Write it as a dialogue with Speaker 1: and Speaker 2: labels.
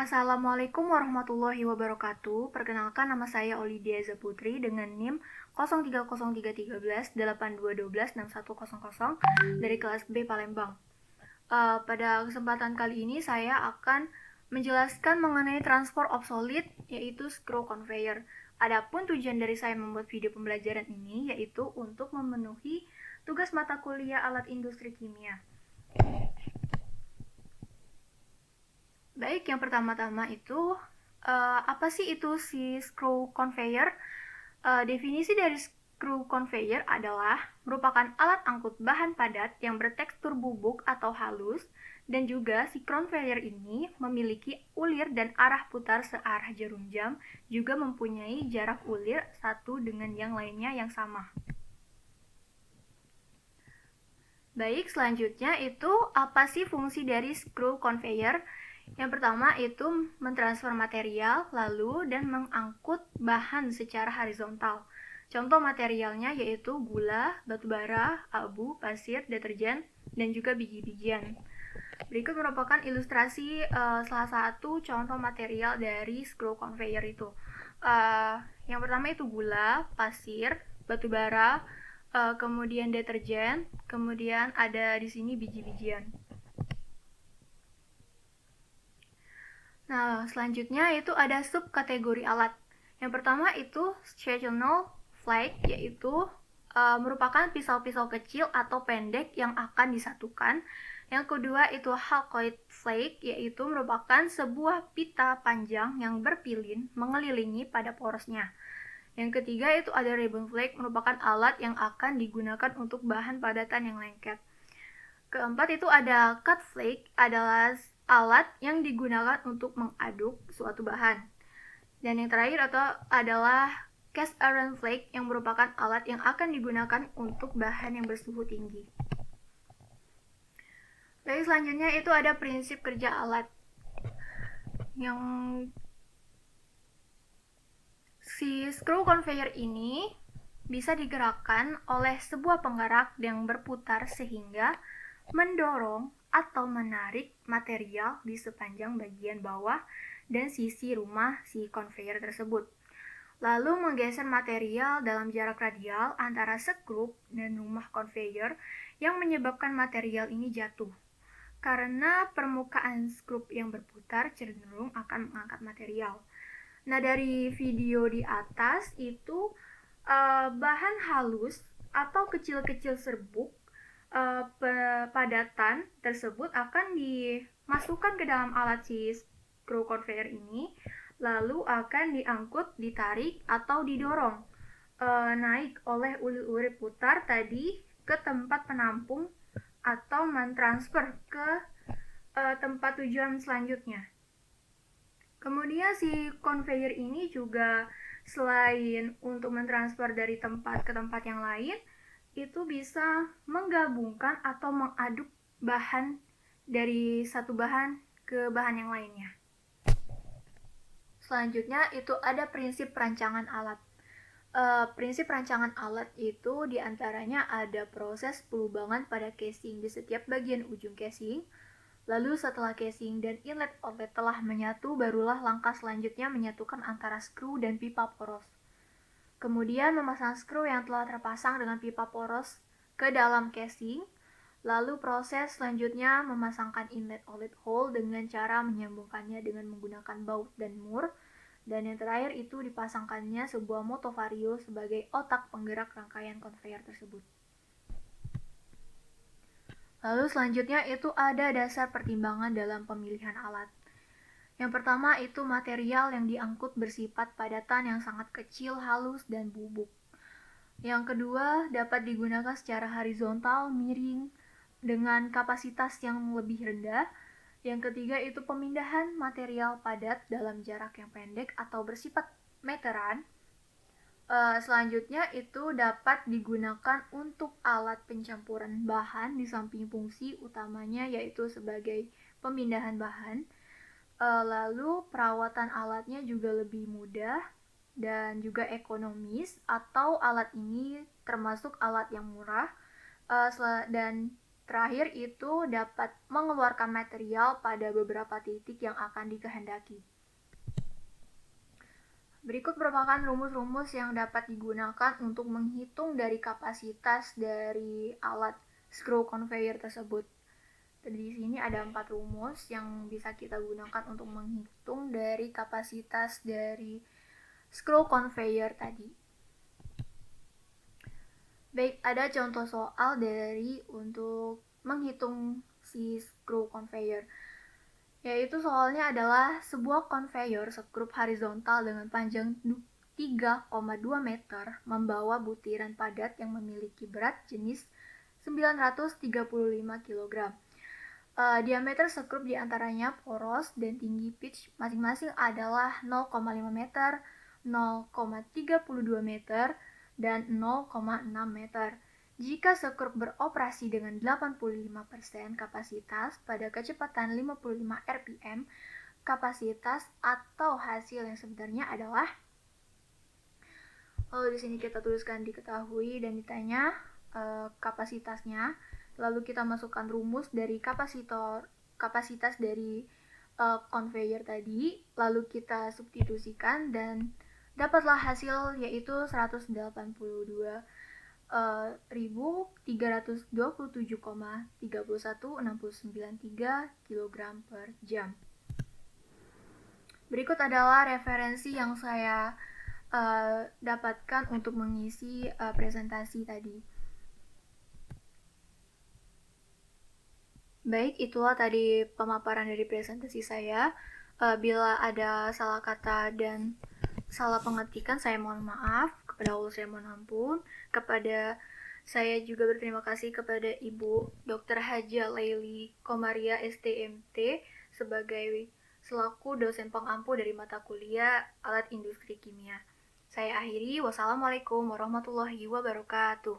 Speaker 1: Assalamualaikum warahmatullahi wabarakatuh. Perkenalkan, nama saya Olidia Zaputri dengan NIM 03031382126100 dari kelas B Palembang. Pada kesempatan kali ini saya akan menjelaskan mengenai transfer of solid, yaitu screw conveyor. Adapun tujuan dari saya membuat video pembelajaran ini yaitu untuk memenuhi tugas mata kuliah alat industri kimia. Baik, yang pertama-tama itu apa sih itu si screw conveyor? Definisi dari screw conveyor adalah merupakan alat angkut bahan padat yang bertekstur bubuk atau halus, dan juga si conveyor ini memiliki ulir dan arah putar searah jarum jam, juga mempunyai jarak ulir satu dengan yang lainnya yang sama. Baik, selanjutnya itu apa sih fungsi dari screw conveyor? Yang pertama itu mentransfer material, lalu dan mengangkut bahan secara horizontal. Contoh materialnya yaitu gula, batu bara, abu, pasir, deterjen, dan juga biji-bijian. Berikut merupakan ilustrasi salah satu contoh material dari screw conveyor itu. Yang pertama itu gula, pasir, batu bara, kemudian deterjen, kemudian ada di sini biji-bijian. Nah, selanjutnya itu ada subkategori alat. Yang pertama itu sectional flake, yaitu merupakan pisau-pisau kecil atau pendek yang akan disatukan. Yang kedua itu halcoid flake, yaitu merupakan sebuah pita panjang yang berpilin mengelilingi pada porosnya. Yang ketiga itu ada ribbon flake, merupakan alat yang akan digunakan untuk bahan padatan yang lengket. Keempat itu ada cut flake, adalah alat yang digunakan untuk mengaduk suatu bahan. Dan yang terakhir adalah cast iron flake, yang merupakan alat yang akan digunakan untuk bahan yang bersuhu tinggi. Baik, selanjutnya itu ada prinsip kerja alat. Yang si screw conveyor ini bisa digerakkan oleh sebuah penggerak yang berputar sehingga mendorong atau menarik material di sepanjang bagian bawah dan sisi rumah si conveyor tersebut, lalu menggeser material dalam jarak radial antara skrup dan rumah conveyor yang menyebabkan material ini jatuh. Karena permukaan skrup yang berputar cenderung akan mengangkat material. Nah, dari video di atas itu bahan halus atau kecil-kecil serbuk padatan tersebut akan dimasukkan ke dalam alat si screw conveyor ini, lalu akan diangkut, ditarik atau didorong naik oleh ulir-ulir putar tadi ke tempat penampung atau mentransfer ke tempat tujuan selanjutnya. Kemudian si conveyor ini juga selain untuk mentransfer dari tempat ke tempat yang lain, itu bisa menggabungkan atau mengaduk bahan dari satu bahan ke bahan yang lainnya. Selanjutnya itu ada prinsip perancangan alat. Prinsip perancangan alat itu diantaranya ada proses pelubangan pada casing di setiap bagian ujung casing. Lalu setelah casing dan inlet outlet telah menyatu, barulah langkah selanjutnya menyatukan antara skru dan pipa poros. Kemudian memasang skru yang telah terpasang dengan pipa poros ke dalam casing. Lalu proses selanjutnya memasangkan inlet outlet hole dengan cara menyambungkannya dengan menggunakan baut dan mur. Dan yang terakhir itu dipasangkannya sebuah motovario sebagai otak penggerak rangkaian conveyor tersebut. Lalu selanjutnya itu ada dasar pertimbangan dalam pemilihan alat. Yang pertama itu material yang diangkut bersifat padatan yang sangat kecil, halus, dan bubuk. Yang kedua dapat digunakan secara horizontal, miring, dengan kapasitas yang lebih rendah. Yang ketiga itu pemindahan material padat dalam jarak yang pendek atau bersifat meteran. Selanjutnya itu dapat digunakan untuk alat pencampuran bahan di samping fungsi utamanya yaitu sebagai pemindahan bahan. Lalu perawatan alatnya juga lebih mudah dan juga ekonomis, atau alat ini termasuk alat yang murah dan terakhir itu dapat mengeluarkan material pada beberapa titik yang akan dikehendaki. Berikut merupakan rumus-rumus yang dapat digunakan untuk menghitung dari kapasitas dari alat screw conveyor tersebut. Di sini ada 4 rumus yang bisa kita gunakan untuk menghitung dari kapasitas dari screw conveyor tadi. Baik, ada contoh soal dari untuk menghitung si screw conveyor. Yaitu soalnya adalah sebuah conveyor sekrup horizontal dengan panjang 3,2 meter membawa butiran padat yang memiliki berat jenis 935 kg. Diameter sekrup diantaranya poros dan tinggi pitch masing-masing adalah 0,5 meter, 0,32 meter, dan 0,6 meter. Jika sekrup beroperasi dengan 85% kapasitas pada kecepatan 55 rpm, kapasitas atau hasil yang sebenarnya adalah, lalu di sini kita tuliskan diketahui dan ditanya kapasitasnya, lalu kita masukkan rumus dari kapasitas dari conveyor tadi, lalu kita substitusikan dan dapatlah hasil yaitu 182.327,31693 kg per jam. Berikut adalah referensi yang saya dapatkan untuk mengisi presentasi tadi. Baik, itulah tadi pemaparan dari presentasi saya. Bila ada salah kata dan salah pengetikan, saya mohon maaf. Kepada Allah saya mohon ampun. Kepada saya juga berterima kasih kepada Ibu Dr. Haja Laili Komaria STMT sebagai selaku dosen pengampu dari mata kuliah Alat Industri Kimia. Saya akhiri, wassalamualaikum warahmatullahi wabarakatuh.